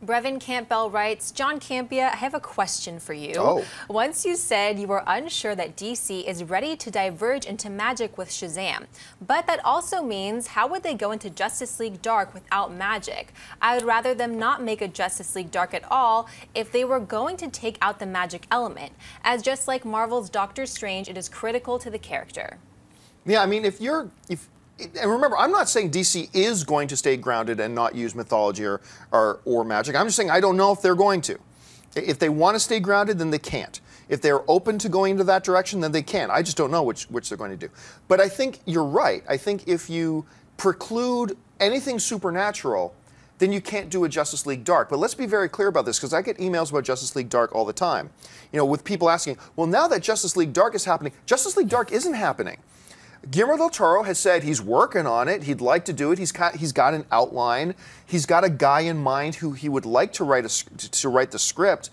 Brevin Campbell writes, John Campea, I have a question for you. Oh. Once you said you were unsure that DC is ready to diverge into magic with Shazam, but that also means how would they go into Justice League Dark without magic? I would rather them not make a Justice League Dark at all if they were going to take out the magic element, as just like Marvel's Doctor Strange, it is critical to the character. Yeah, I mean, and remember, I'm not saying DC is going to stay grounded and not use mythology or magic. I'm just saying I don't know if they're going to. If they want to stay grounded, then they can't. If they're open to going into that direction, then they can. I just don't know which they're going to do. But I think you're right. I think if you preclude anything supernatural, then you can't do a Justice League Dark. But let's be very clear about this, because I get emails about Justice League Dark all the time. You know, with people asking, well, now that Justice League Dark is happening, Justice League Dark isn't happening. Guillermo del Toro has said he's working on it. He'd like to do it. He's got an outline. He's got a guy in mind who he would like to write the script.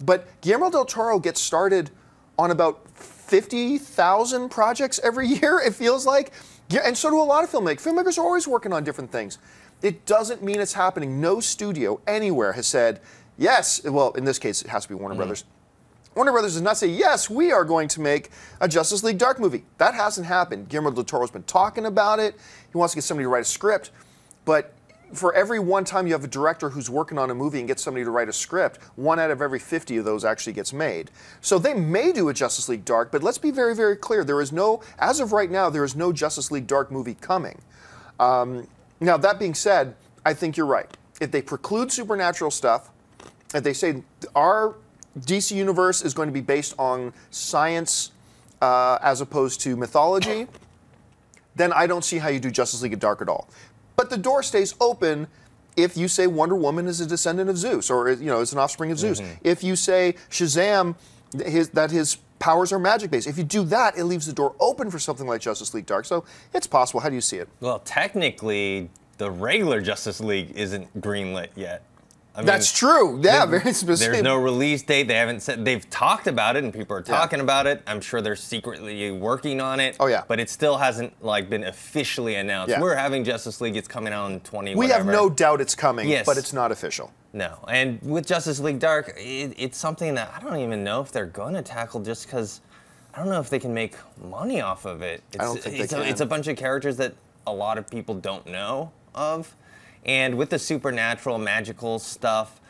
But Guillermo del Toro gets started on about 50,000 projects every year, it feels like. Yeah, and so do a lot of filmmakers. Filmmakers are always working on different things. It doesn't mean it's happening. No studio anywhere has said, yes, well, in this case, it has to be Warner Brothers. Warner Brothers does not say, yes, we are going to make a Justice League Dark movie. That hasn't happened. Guillermo del Toro's been talking about it. He wants to get somebody to write a script. But for every one time you have a director who's working on a movie and gets somebody to write a script, 1 out of every 50 of those actually gets made. So they may do a Justice League Dark, but let's be very, very clear. There is no, as of right now, there is no Justice League Dark movie coming. Now, that being said, I think you're right. If they preclude supernatural stuff, if they say our DC universe is going to be based on science as opposed to mythology, then I don't see how you do Justice League Dark at all. But the door stays open if you say Wonder Woman is a descendant of Zeus, or is an offspring of Zeus. If you say Shazam, that his powers are magic-based. If you do that, it leaves the door open for something like Justice League Dark. So it's possible. How do you see it? Well, technically, the regular Justice League isn't greenlit yet. I mean, that's true. Yeah, very specific. There's no release date. They haven't said. They've talked about it, and people are talking about it. I'm sure they're secretly working on it. Oh yeah. But it still hasn't been officially announced. Yeah. We're having Justice League. It's coming out in 20. We have no doubt it's coming. Yes. But it's not official. No. And with Justice League Dark, it's something that I don't even know if they're going to tackle, just because I don't know if they can make money off of it. I don't think they can. It's a bunch of characters that a lot of people don't know of, and with the supernatural, magical stuff.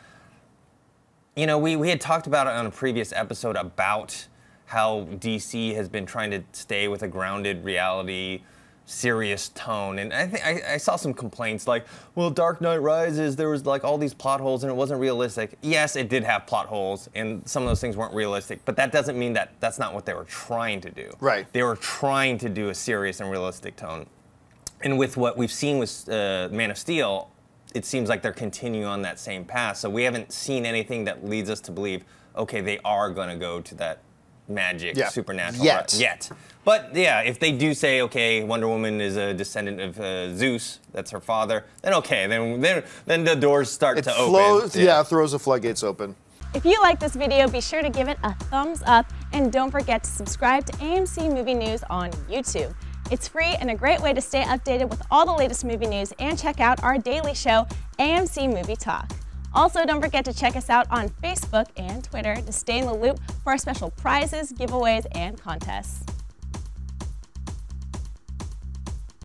You know, we had talked about it on a previous episode about how DC has been trying to stay with a grounded reality, serious tone. And I think I saw some complaints like, well, Dark Knight Rises, there was like all these plot holes and it wasn't realistic. Yes, it did have plot holes and some of those things weren't realistic, but that doesn't mean that that's not what they were trying to do. Right. They were trying to do a serious and realistic tone. And with what we've seen with Man of Steel, it seems like they're continuing on that same path. So we haven't seen anything that leads us to believe, okay, they are going to go to that magic, supernatural yet. But yeah, if they do say, okay, Wonder Woman is a descendant of Zeus, that's her father, then okay, then the doors start to open. Yeah, it throws the floodgates open. If you like this video, be sure to give it a thumbs up and don't forget to subscribe to AMC Movie News on YouTube. It's free and a great way to stay updated with all the latest movie news and check out our daily show, AMC Movie Talk. Also, don't forget to check us out on Facebook and Twitter to stay in the loop for our special prizes, giveaways, and contests.